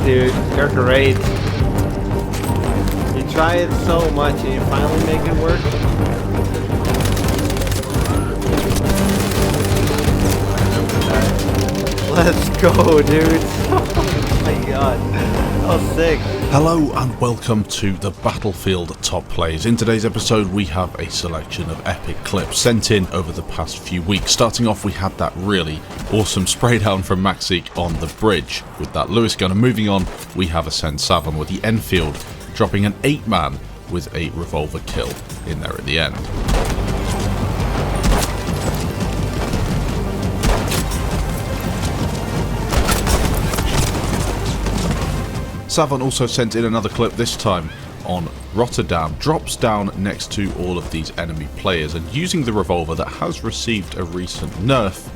dude. You're great. You try it so much and you finally make it work. Let's go, dude. Oh my god. That was sick. Hello and welcome to the Battlefield Top Plays. In today's episode we have a selection of epic clips sent in over the past few weeks. Starting off, we had that really awesome spray down from Maxik on the bridge with that Lewis gun, and moving on we have a Send Savon with the Enfield dropping an 8-man with a revolver kill in there at the end. Savon also sent in another clip, this time on Rotterdam, drops down next to all of these enemy players, and using the revolver that has received a recent nerf,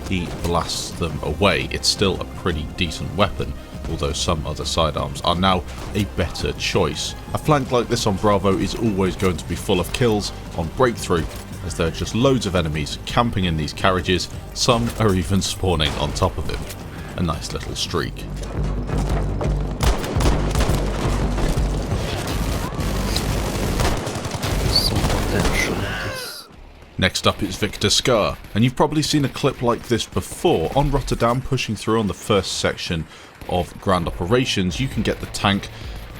he blasts them away. It's still a pretty decent weapon, although some other sidearms are now a better choice. A flank like this on Bravo is always going to be full of kills on breakthrough, as there are just loads of enemies camping in these carriages. Some are even spawning on top of him. A nice little streak. Next up is Victor Scar, and you've probably seen a clip like this before. On Rotterdam, pushing through on the first section of Grand Operations, you can get the tank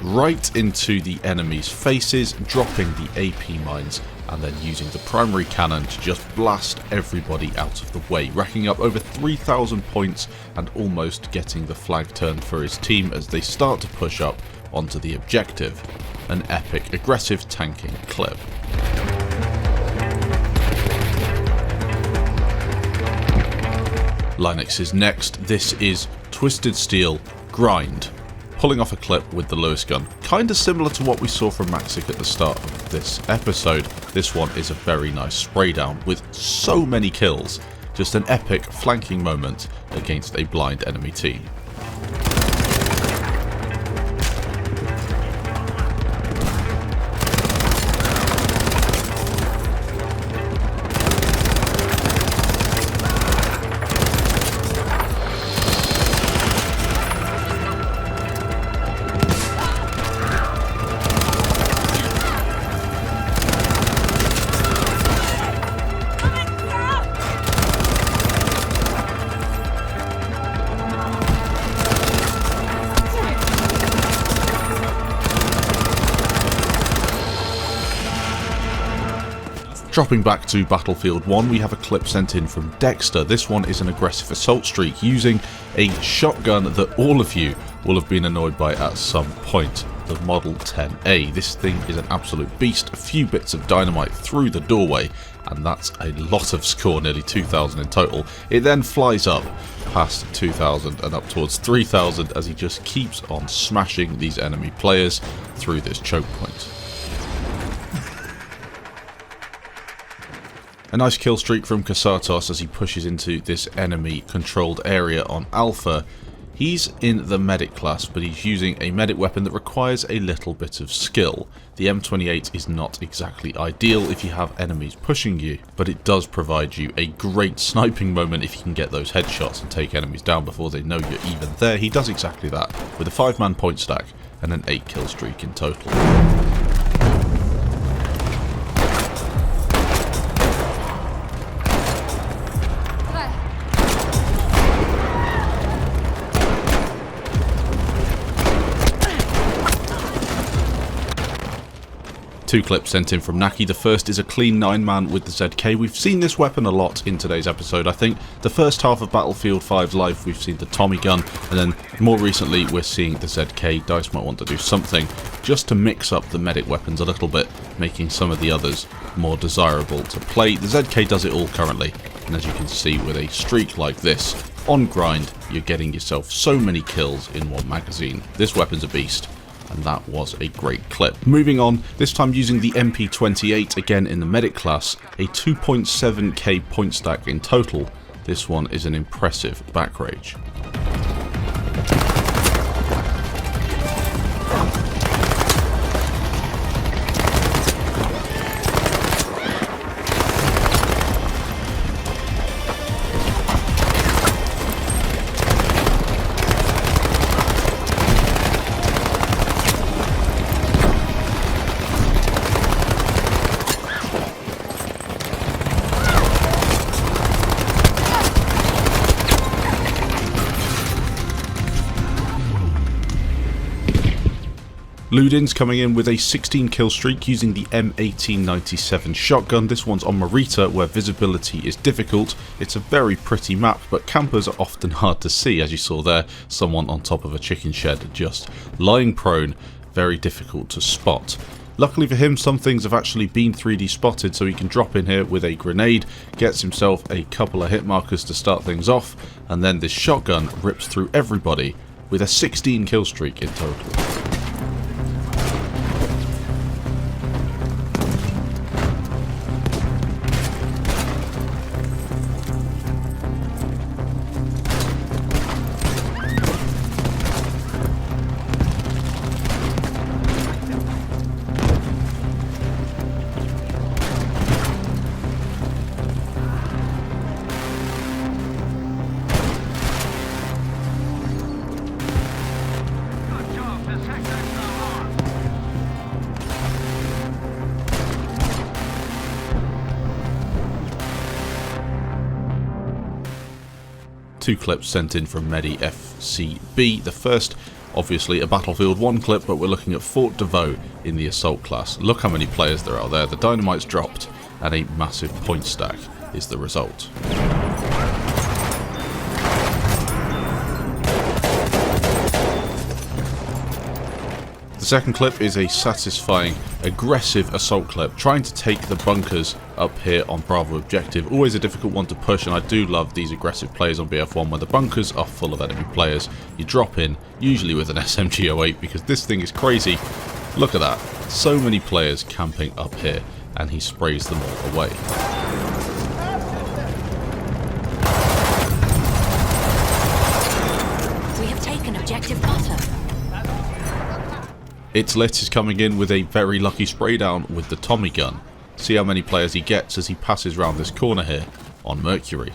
right into the enemy's faces, dropping the AP mines, and then using the primary cannon to just blast everybody out of the way, racking up over 3,000 points and almost getting the flag turned for his team as they start to push up onto the objective. An epic, aggressive tanking clip. Linux is next. This is Twisted Steel Grind, pulling off a clip with the Lewis gun, kinda similar to what we saw from Maxik at the start of this episode. This one is a very nice spray down with so many kills, just an epic flanking moment against a blind enemy team. Dropping back to Battlefield 1, we have a clip sent in from Dexter. This one is an aggressive assault streak using a shotgun that all of you will have been annoyed by at some point, the Model 10A. This thing is an absolute beast, a few bits of dynamite through the doorway, and that's a lot of score, nearly 2,000 in total. It then flies up past 2,000 and up towards 3,000 as he just keeps on smashing these enemy players through this choke point. A nice kill streak from Kasatos as he pushes into this enemy controlled area on Alpha. He's in the medic class, but he's using a medic weapon that requires a little bit of skill. The M28 is not exactly ideal if you have enemies pushing you, but it does provide you a great sniping moment if you can get those headshots and take enemies down before they know you're even there. He does exactly that with a 5-man point stack and an 8 kill streak in total. Two clips sent in from Naki. The first is a clean 9-man with the ZK. We've seen this weapon a lot in today's episode. I think the first half of Battlefield 5's life we've seen the Tommy gun, and then more recently we're seeing the ZK. DICE might want to do something just to mix up the medic weapons a little bit, making some of the others more desirable to play. The ZK does it all currently, and as you can see with a streak like this, on grind, you're getting yourself so many kills in one magazine. This weapon's a beast. And that was a great clip. Moving on, this time using the MP28, again in the medic class, a 2.7k point stack in total. This one is an impressive back rage. Ludin's coming in with a 16 kill streak using the M1897 shotgun. This one's on Marita where visibility is difficult. It's a very pretty map, but campers are often hard to see, as you saw there, someone on top of a chicken shed just lying prone, very difficult to spot. Luckily for him, some things have actually been 3D spotted, so he can drop in here with a grenade, gets himself a couple of hit markers to start things off, and then this shotgun rips through everybody with a 16 kill streak in total. Two clips sent in from mehdifcb. The first, obviously a Battlefield 1 clip, but we're looking at Fort DeVoe in the assault class. Look how many players there are there. The dynamite's dropped and a massive point stack is the result. The second clip is a satisfying, aggressive assault clip, trying to take the bunkers up here on Bravo objective. Always a difficult one to push, and I do love these aggressive plays on BF1 where the bunkers are full of enemy players. You drop in, usually with an SMG08, because this thing is crazy. Look at that. So many players camping up here, and he sprays them all away. We have taken objective butter. ItzzLittt is coming in with a very lucky spray down with the Tommy gun. See how many players he gets as he passes round this corner here on Mercury.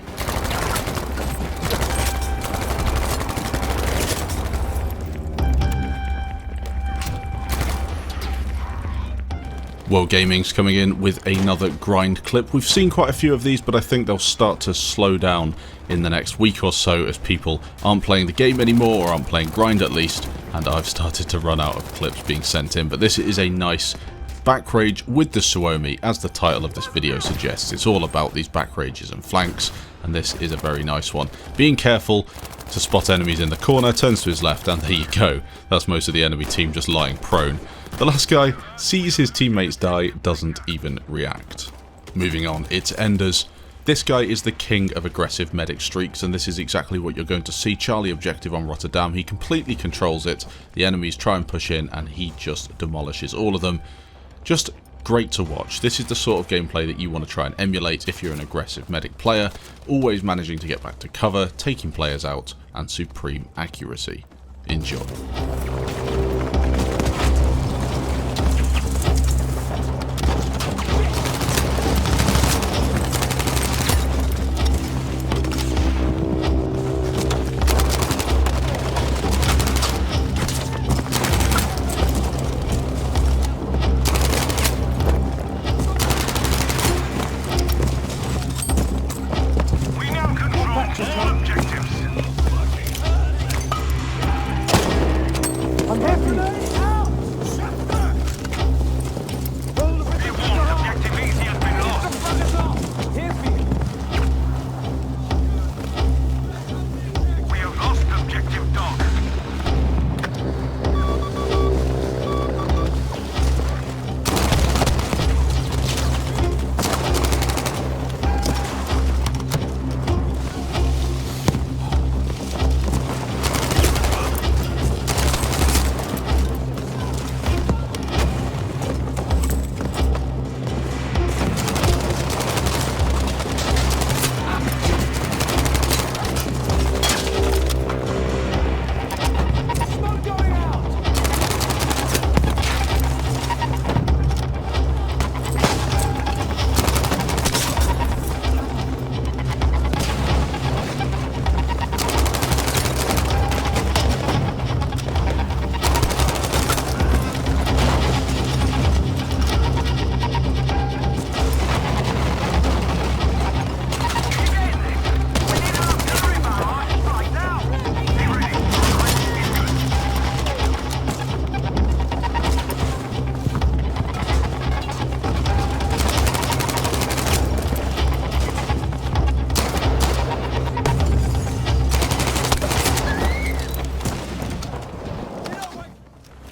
World Gaming's coming in with another grind clip. We've seen quite a few of these, but I think they'll start to slow down in the next week or so as people aren't playing the game anymore, or aren't playing grind at least, and I've started to run out of clips being sent in. But this is a nice back rage with the Suomi, as the title of this video suggests. It's all about these back rages and flanks, and this is a very nice one. Being careful to spot enemies in the corner, turns to his left, and there you go. That's most of the enemy team just lying prone. The last guy sees his teammates die, doesn't even react. Moving on, it's Enders. This guy is the king of aggressive medic streaks, and this is exactly what you're going to see. Charlie objective on Rotterdam, he completely controls it. The enemies try and push in, and he just demolishes all of them. Just great to watch. This is the sort of gameplay that you want to try and emulate if you're an aggressive medic player, always managing to get back to cover, taking players out, and supreme accuracy. Enjoy.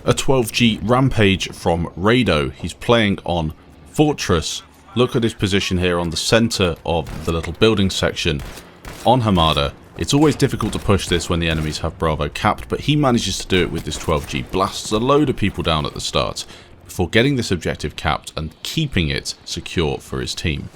A 12G rampage from Raydo. He's playing on Fortress. Look at his position here on the centre of the little building section on Hamada. It's always difficult to push this when the enemies have Bravo capped, but he manages to do it with this 12G. Blasts a load of people down at the start before getting this objective capped and keeping it secure for his team.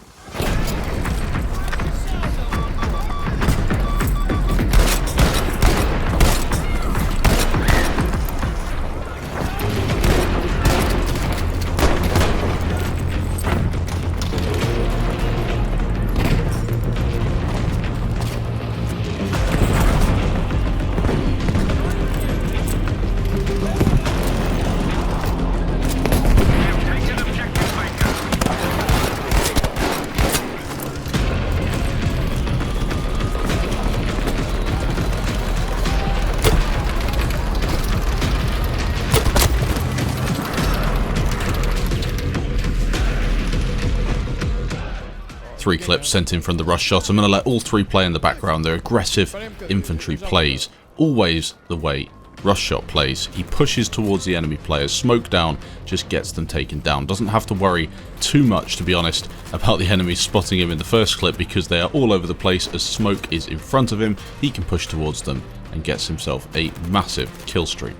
Three clips sent in from the rush shot. I'm going to let all three play in the background. They're aggressive infantry plays. Always the way rush shot plays. He pushes towards the enemy players. Smoke down, just gets them taken down. Doesn't have to worry too much, to be honest, about the enemies spotting him in the first clip because they are all over the place. As smoke is in front of him, he can push towards them and gets himself a massive kill streak.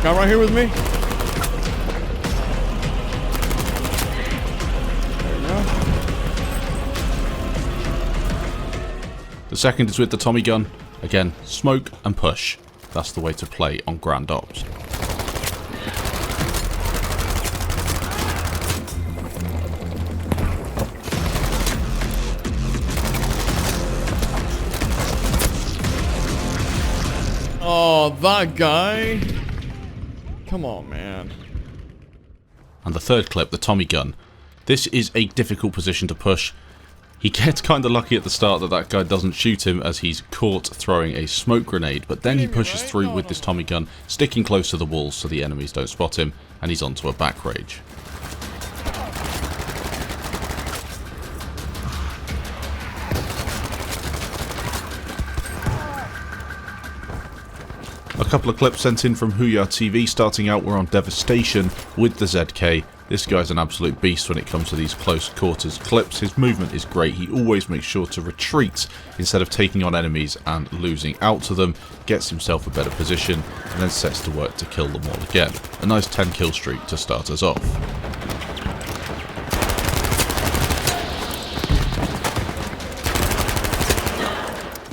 Guy right here with me. There we go. The second is with the Tommy gun. Again, smoke and push. That's the way to play on Grand Ops. Oh, that guy. Come on, man. And the third clip, the Tommy gun. This is a difficult position to push. He gets kind of lucky at the start that guy doesn't shoot him as he's caught throwing a smoke grenade, but then he pushes through with this Tommy gun, sticking close to the walls so the enemies don't spot him, and he's onto a back rage. A couple of clips sent in from HuyaTV. Starting out, we're on Devastation with the ZK. This guy's an absolute beast when it comes to these close quarters clips. His movement is great. He always makes sure to retreat instead of taking on enemies and losing out to them. Gets himself a better position and then sets to work to kill them all again. A nice 10 kill streak to start us off.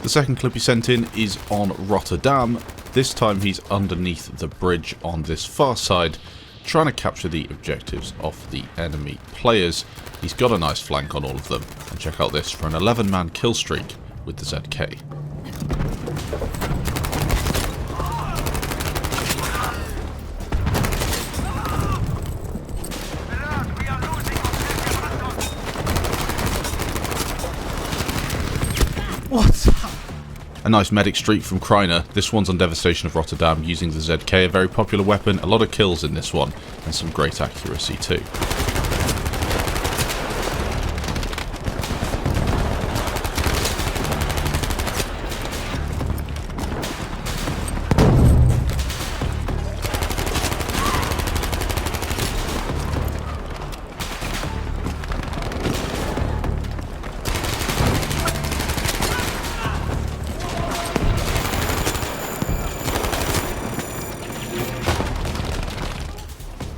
The second clip he sent in is on Rotterdam. This time he's underneath the bridge on this far side, trying to capture the objectives of the enemy players. He's got a nice flank on all of them. And check out this for an 11-man kill streak with the ZK. What's up? A nice medic streak from KRYNA. This one's on Devastation of Rotterdam using the ZK, a very popular weapon, a lot of kills in this one, and some great accuracy too.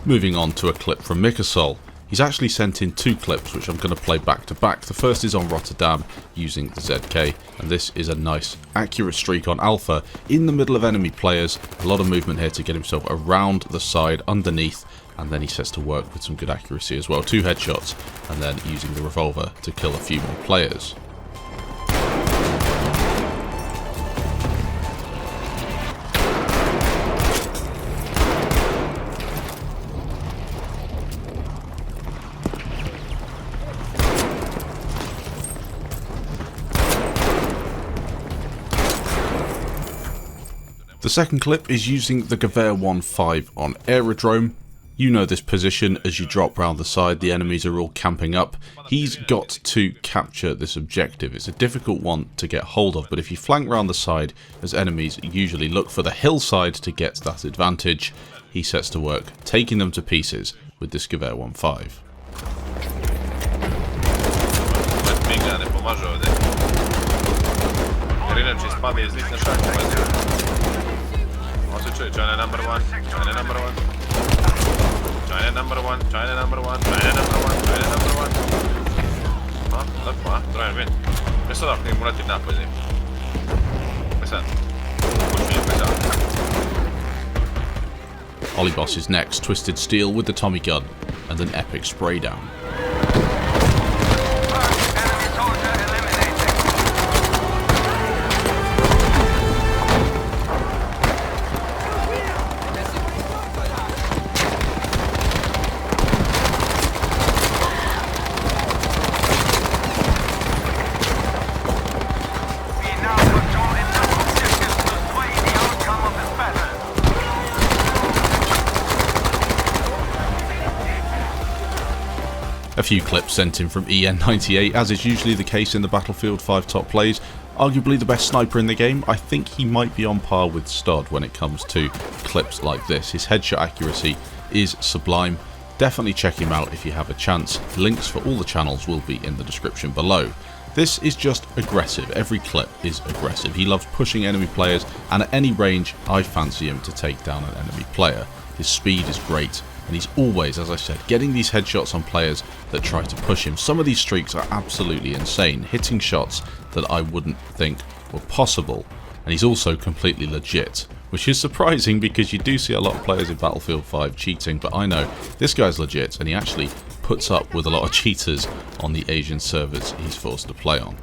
Moving on to a clip from Mikasol. He's actually sent in two clips which I'm going to play back to back. The first is on Rotterdam using the ZK, and this is a nice accurate streak on Alpha in the middle of enemy players. A lot of movement here to get himself around the side underneath, and then he sets to work with some good accuracy as well. 2 headshots and then using the revolver to kill a few more players. The second clip is using the Gewehr 1.5 on Aerodrome. You know this position. As you drop round the side, the enemies are all camping up. He's got to capture this objective. It's a difficult one to get hold of, but if you flank round the side, as enemies usually look for the hillside to get that advantage, he sets to work, taking them to pieces with this Gewehr 1.5. China number one, China number one. China number one, China number one, China number one, China number one. Tako, trajan vin. Ne sad ako im ulatim napad njim. Sad. Počinjem me sad. Ollieboss is next, Twisted Steel with the Tommy gun and an epic spray down. A few clips sent in from EN98, as is usually the case in the Battlefield 5 top plays. Arguably the best sniper in the game. I think he might be on par with Stod when it comes to clips like this. His headshot accuracy is sublime. Definitely check him out if you have a chance. Links for all the channels will be in the description below. This is just aggressive. Every clip is aggressive. He loves pushing enemy players, and at any range I fancy him to take down an enemy player. His speed is great, and he's always, as I said, getting these headshots on players that try to push him. Some of these streaks are absolutely insane, hitting shots that I wouldn't think were possible. And he's also completely legit, which is surprising because you do see a lot of players in Battlefield 5 cheating, but I know this guy's legit and he actually puts up with a lot of cheaters on the Asian servers he's forced to play on.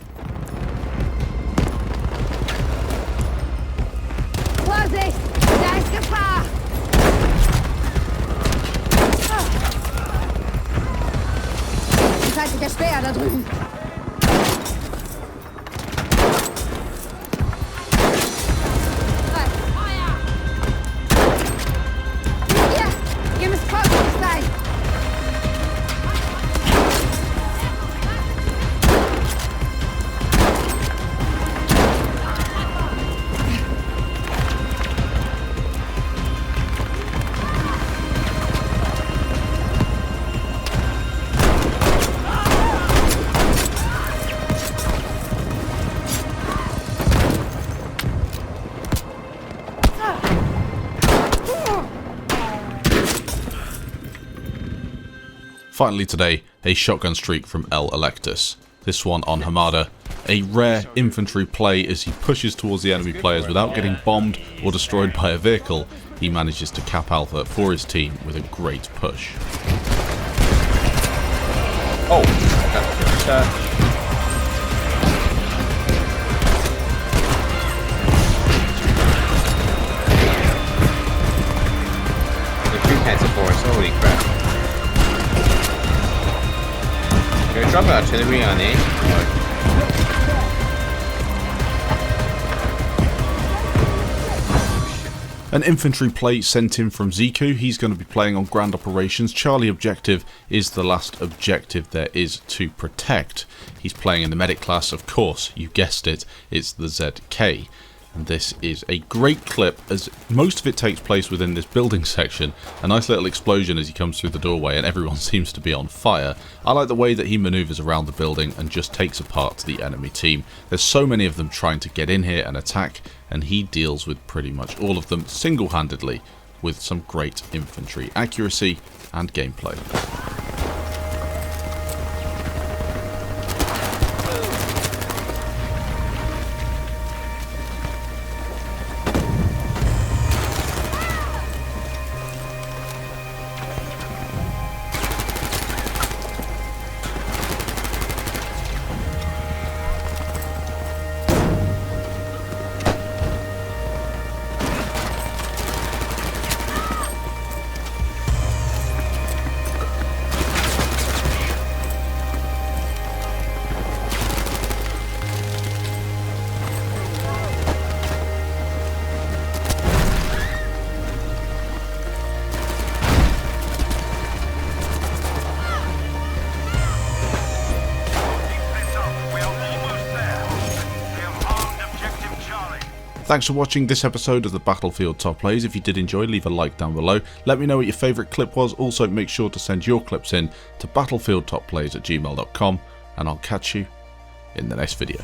Vorsicht! Da ist Gefahr! Seite der Speer da drüben. Hier! Ihr müsst vorsichtig sein! Finally today, a shotgun streak from ItzzLittt. This one on Hamada. A rare infantry play as he pushes towards the enemy players without getting bombed or destroyed by a vehicle. He manages to cap alpha for his team with a great push. Oh, okay. The 3 pants of force, holy crap. You're dropping artillery on A? An infantry play sent in from Zekooo. He's going to be playing on ground operations. Charlie objective is the last objective there is to protect. He's playing in the medic class, of course, you guessed it, it's the ZK. And this is a great clip as most of it takes place within this building section. A nice little explosion as he comes through the doorway and everyone seems to be on fire. I like the way that he maneuvers around the building and just takes apart the enemy team. There's so many of them trying to get in here and attack, and he deals with pretty much all of them single-handedly with some great infantry accuracy and gameplay. Thanks for watching this episode of the Battlefield Top Plays. If you did enjoy, leave a like down below. Let me know what your favourite clip was. Also, make sure to send your clips in to battlefieldtopplays@gmail.com, and I'll catch you in the next video.